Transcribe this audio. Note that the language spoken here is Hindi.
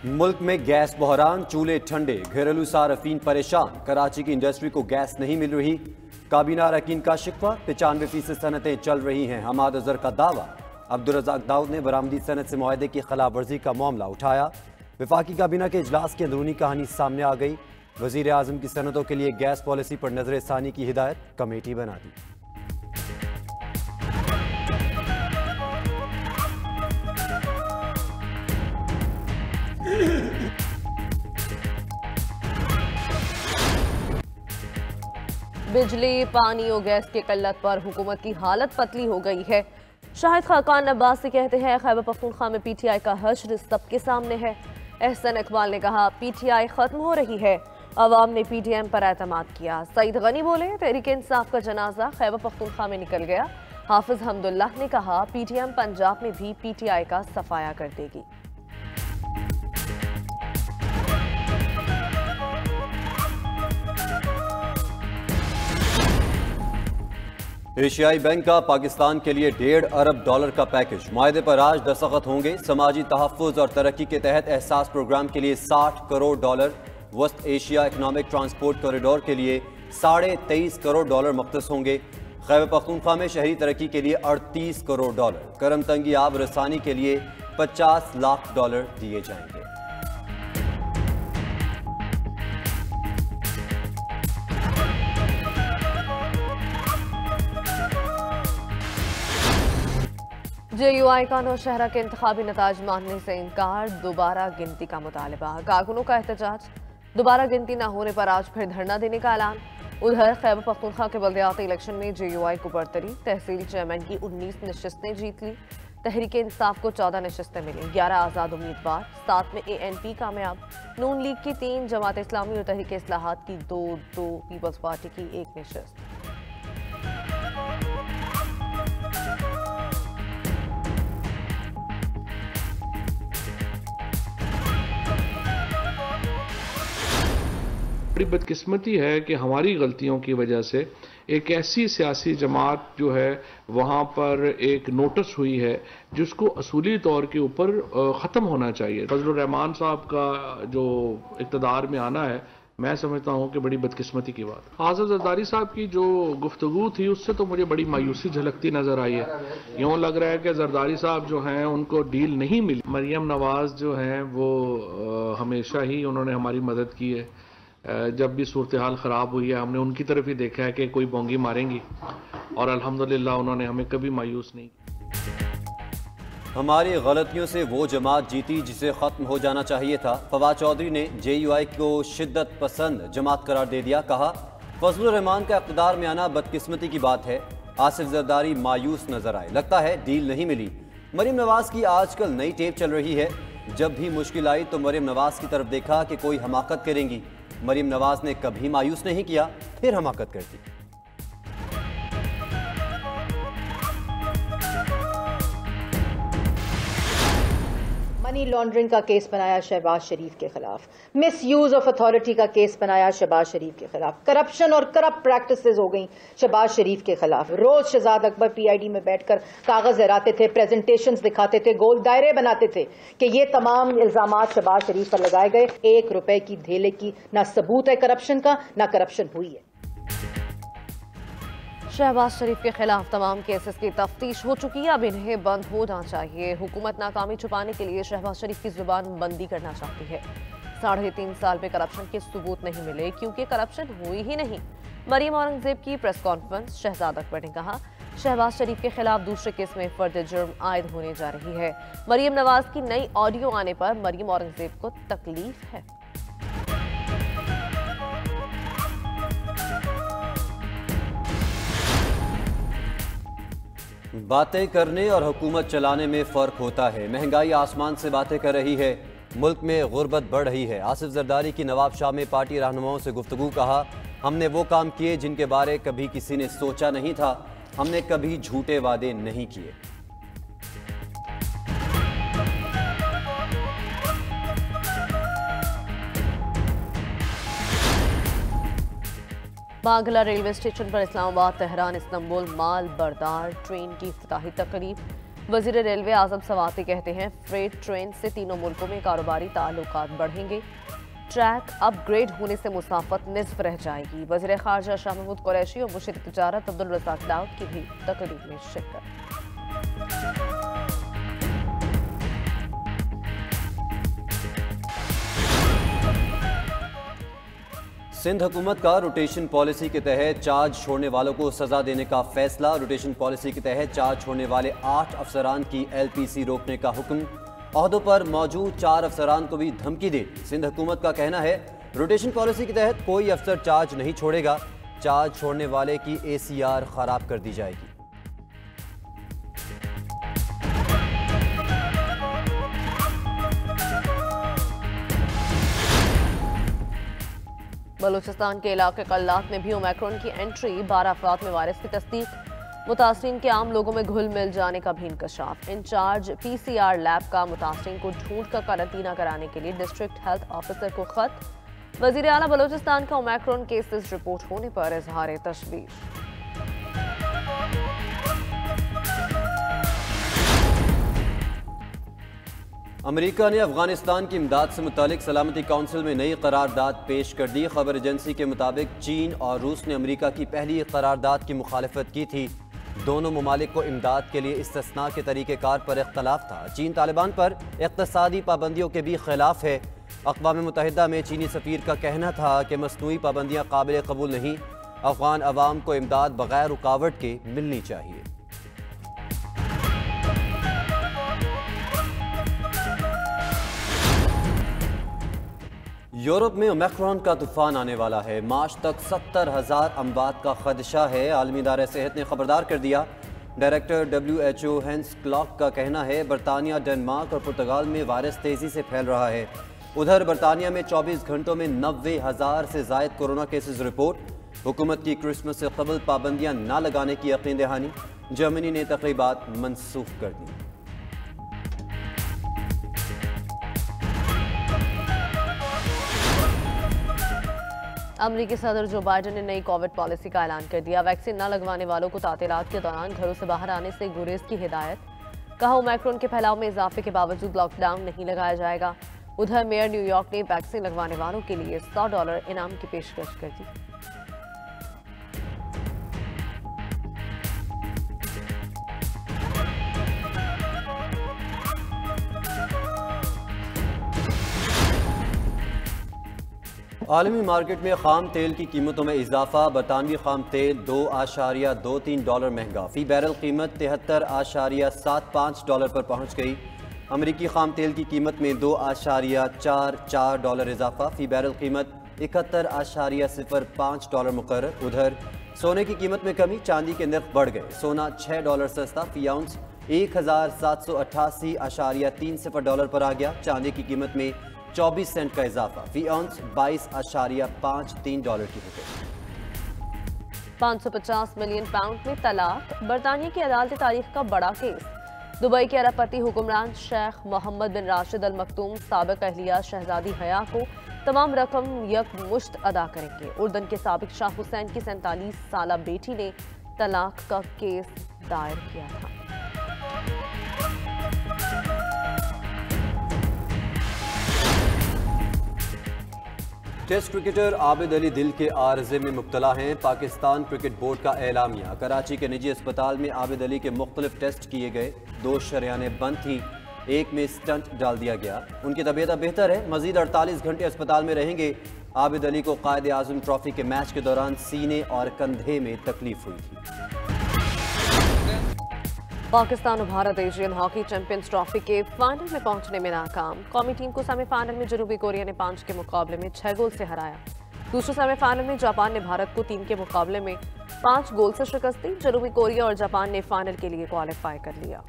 मुल्क में गैस बहरान, चूल्हे ठंडे, घरेलू सार्फिन परेशान। कराची की इंडस्ट्री को गैस नहीं मिल रही। काबीना अरकान का शिकवा, 95% सनतें चल रही हैं। हमाद अजहर का दावा। अब्दुल रज़ाक दाऊद ने बरामदी सनत से मुआहदे की खिलाफ वर्जी का मामला उठाया। वफाकी काबीना के इजलास की अंदरूनी कहानी सामने आ गई। वज़ीर आज़म की सनतों के लिए गैस पॉलिसी पर नजर सानी की हिदायत, कमेटी बना दी। बिजली, पानी और गैस की किल्लत पर हुकूमत की हालत पतली हो गई है। शाहिद खाकान अब्बासी कहते हैं खैबर पख्तूनख्वा में पीटीआई का हश्र सबके सामने है। एहसन इकबाल ने कहा पीटीआई खत्म हो रही है, अवाम ने पीडीएम पर एतमाद किया। सईद गनी बोले तहरीक इंसाफ का जनाजा खैबर पख्तूनख्वा में निकल गया। हाफिज हमदुल्लाह ने कहा पीडीएम पंजाब में भी पीटीआई का सफाया कर देगी। एशियाई बैंक का पाकिस्तान के लिए $1.5 अरब का पैकेज। मुआहदे पर आज दस्तखत होंगे। समाजी तहफ़्फ़ुज़ और तरक्की के तहत एहसास प्रोग्राम के लिए $60 करोड़, वस्त एशिया इकनॉमिक ट्रांसपोर्ट कॉरिडोर के लिए $23.5 करोड़ मख्तस होंगे। खैबर पख्तूनख्वा में शहरी तरक्की के लिए $38 करोड़, करम तंगी आब रसानी के लिए $50 लाख दिए जाएंगे। JUI का नौशहरा के इंतखाबी नताज मानने से इनकार, दोबारा गिनती का मुतालबा। कारकुनों का एहतजाज, दोबारा गिनती न होने पर आज फिर धरना देने का ऐलान। उधर खैबर पख्तूनख्वा के बल्दियाती इलेक्शन में JUI को बरतरी, तहसील चेयरमैन की 19 नशिस्तें जीत ली। तहरीक इंसाफ को 14 नशिस्तें मिली, 11 आज़ाद उम्मीदवार, 7 में ANP कामयाब। नून लीग की 3, जमात इस्लामी और तहरीक इस्लाहात की 2, पीपल्स पार्टी की 1 नशिस्त। बड़ी बदकिस्मती है कि हमारी गलतियों की वजह से एक ऐसी सियासी जमात जो है वहाँ पर एक नोटिस हुई है जिसको असूली तौर के ऊपर ख़त्म होना चाहिए। फजलुर रहमान साहब का जो इक़्तिदार में आना है, मैं समझता हूँ कि बड़ी बदकिस्मती की बात। आज़ाद जरदारी साहब की जो गुफ्तगू थी उससे तो मुझे बड़ी मायूसी झलकती नज़र आई है। यूँ लग रहा है कि जरदारी साहब जो हैं उनको डील नहीं मिली। मरियम नवाज़ जो हैं वो हमेशा ही उन्होंने हमारी मदद की है। जब भी सूरत हाल ख़राब हुई है हमने उनकी तरफ ही देखा है कि कोई बोंगी मारेंगी, और अल्हम्दुलिल्लाह उन्होंने हमें कभी मायूस नहीं। हमारी गलतियों से वो जमात जीती जिसे ख़त्म हो जाना चाहिए था। फवाद चौधरी ने JUI को शिद्दत पसंद जमात करार दे दिया। कहा फजलुर रहमान का इक़्तिदार में आना बदकिस्मती की बात है। आसिफ जरदारी मायूस नजर आए, लगता है डील नहीं मिली। मरियम नवाज़ की आजकल नई टेप चल रही है। जब भी मुश्किल आई तो मरियम नवाज़ की तरफ देखा कि कोई हमाकत करेंगी। मरियम नवाज ने कभी मायूस नहीं किया, फिर हमाकत कर दी। मनी लॉन्ड्रिंग का केस बनाया शहबाज शरीफ के खिलाफ, मिस यूज ऑफ अथॉरिटी का केस बनाया शहबाज शरीफ के खिलाफ, करप्शन और करप्ट प्रैक्टिसेस हो गई शहबाज शरीफ के खिलाफ। रोज शहजाद अकबर PID में बैठकर कागज लहराते थे, प्रेजेंटेशंस दिखाते थे, गोल दायरे बनाते थे कि ये तमाम इल्जामात शहबाज शरीफ पर लगाए गए। 1 रुपए की धेले की ना सबूत है करप्शन का, ना करप्शन हुई है। शहबाज शरीफ के खिलाफ तमाम केसेस की तफ्तीश हो चुकी है, अब इन्हें बंद होना चाहिए। हुकूमत नाकामी छुपाने के लिए शहबाज शरीफ की जुबान बंदी करना चाहती है। 3.5 साल में करप्शन के सबूत नहीं मिले क्योंकि करप्शन हुई ही नहीं। मरियम औरंगजेब की प्रेस कॉन्फ्रेंस, शहजाद अकबर ने कहा शहबाज शरीफ के खिलाफ दूसरे केस में फर्द जुर्म आयद होने जा रही है। मरियम नवाज की नई ऑडियो आने पर मरियम औरंगजेब को तकलीफ है। बातें करने और हुकूमत चलाने में फ़र्क होता है। महंगाई आसमान से बातें कर रही है, मुल्क में गुर्बत बढ़ रही है। आसिफ जरदारी की नवाब शाह में पार्टी रहनुमाओं से गुफ्तगू, कहा हमने वो काम किए जिनके बारे कभी किसी ने सोचा नहीं था। हमने कभी झूठे वादे नहीं किए। बांगला रेलवे स्टेशन पर इस्लामाबाद, तेहरान, इस्तांबुल माल बरदार ट्रेन की इफ्तिताही तकरीब। वजीर रेलवे आजम सवाती कहते हैं फ्रेट ट्रेन से तीनों मुल्कों में कारोबारी ताल्लुकात बढ़ेंगे। ट्रैक अपग्रेड होने से मुसाफत निस्फ रह जाएगी। वजीर खारजा शाह महमूद कुरैशी और मुशीर तिजारत अब्दुल रज़ाक दाऊद की भी तकरीर में शिरकत। सिंध हुकूमत का रोटेशन पॉलिसी के तहत चार्ज छोड़ने वालों को सजा देने का फैसला। रोटेशन पॉलिसी के तहत चार्ज छोड़ने वाले 8 अफसरान की LPC रोकने का हुक्म। ओहदों पर मौजूद 4 अफसरान को भी धमकी दे। सिंध हुकूमत का कहना है रोटेशन पॉलिसी के तहत कोई अफसर चार्ज नहीं छोड़ेगा। चार्ज छोड़ने वाले की ACR खराब कर दी जाएगी। बलूचिस्तान के इलाके कल्लात में भी ओमिक्रॉन की एंट्री, 12 अफराद में वायरस की तस्दीक। मुतासरीन के आम लोगों में घुल मिल जाने का भी इंकशाफ। इंचार्ज PCR लैब का मुतासरीन को ढूंढ कर कारंटीना कराने के लिए डिस्ट्रिक्ट हेल्थ ऑफिसर को खत। वजीर आला बलूचिस्तान का ओमिक्रॉन केसेस रिपोर्ट होने पर इजहार तशवीश। अमेरिका ने अफगानिस्तान की इमदाद से मुतालिक सलामती काउंसिल में नई करारदाद पेश कर दी। खबर एजेंसी के मुताबिक चीन और रूस ने अमेरिका की पहली करारदाद की मुखालफत की थी। दोनों ममालिक को इमदाद के लिए इस्तिस्ना के तरीक़ेकार पर इख्तलाफ था। चीन तालिबान पर इक़्तिसादी पाबंदियों के भी खिलाफ है। अक़वाम मुत्तहिदा में चीनी सफ़ीर का कहना था कि मसनूई पाबंदियाँ काबिल कबूल नहीं। अफ़गान अवाम को इमदाद बगैर रुकावट के मिलनी चाहिए। यूरोप में ओमिक्रॉन का तूफान आने वाला है। मार्च तक 70,000 अमवात का खदशा है। आलमी इदारे सेहत ने खबरदार कर दिया। डायरेक्टर WHO हेंस क्लॉक का कहना है बरतानिया, डेनमार्क और पुर्तगाल में वायरस तेज़ी से फैल रहा है। उधर बरतानिया में 24 घंटों में 90,000 से ज़ायद कोरोना केसेस रिपोर्ट। हुकूमत की क्रिसमस से कबल पाबंदियाँ न लगाने की यकीन दहानी। जर्मनी ने तकरीबात मनसूख कर दी। अमरीकी सदर जो बाइडन ने नई कोविड पॉलिसी का ऐलान कर दिया। वैक्सीन न लगवाने वालों को तातीलात के दौरान घरों से बाहर आने से गुरेज की हिदायत। कहा ओमिक्रॉन के फैलाव में इजाफे के बावजूद लॉकडाउन नहीं लगाया जाएगा। उधर मेयर न्यूयॉर्क ने वैक्सीन लगवाने वालों के लिए $100 इनाम की पेशकश कर दी। आलमी मार्केट में खाम तेल की कीमतों में इजाफा। बरतानवी खाम तेल $2.23 महंगा। फी बैरल कीमत $73.75 पर पहुंच गई। अमरीकी खाम तेल की कीमत में $2.44 इजाफा। फी बैरल कीमत $71.05 मुकर्रर। उधर सोने की कीमत में कमी, चांदी के नर्ख बढ़ गए। सोना $6 सस्ता, फी आउंस 1788.3 डॉलर पर आ गया। चांदी की कीमत में 24 सेंट का इजाफा, फी आउंस $22.53 की हो गई। 550 मिलियन पाउंड में तलाक। बरतानिया की अदालती तारीख का बड़ा केस। दुबई के अरबपति हुक्मरान शेख मोहम्मद बिन राशिद अल मखतूम साबिक अहलिया शहजादी हया को तमाम रकम यकमुश्त अदा करेंगे। उर्दन के साबिक शाह हुसैन की 47 साला बेटी ने तलाक का केस दायर किया था। टेस्ट क्रिकेटर आबिद अली दिल के आर्जे में मुब्तला हैं। पाकिस्तान क्रिकेट बोर्ड का एलामिया। कराची के निजी अस्पताल में आबिद अली के मुख्तलिफ टेस्ट किए गए। 2 शरेयानें बंद थी, एक में स्टंट डाल दिया गया। उनकी तबीयत बेहतर है। मजीद 48 घंटे अस्पताल में रहेंगे। आबिद अली को कायद आज़म ट्रॉफी के मैच के दौरान सीने और कंधे में तकलीफ हुई थी। पाकिस्तान और Bharat Asian hockey champions trophy के फाइनल में पहुंचने में नाकाम। कौमी टीम को सेमीफाइनल में जनूबी कोरिया ने 5 के मुकाबले में 6 गोल से हराया। दूसरे सेमीफाइनल में जापान ने भारत को 3 के मुकाबले में 5 गोल से शिकस्त दी। जनूबी कोरिया और जापान ने फाइनल के लिए क्वालिफाई कर लिया।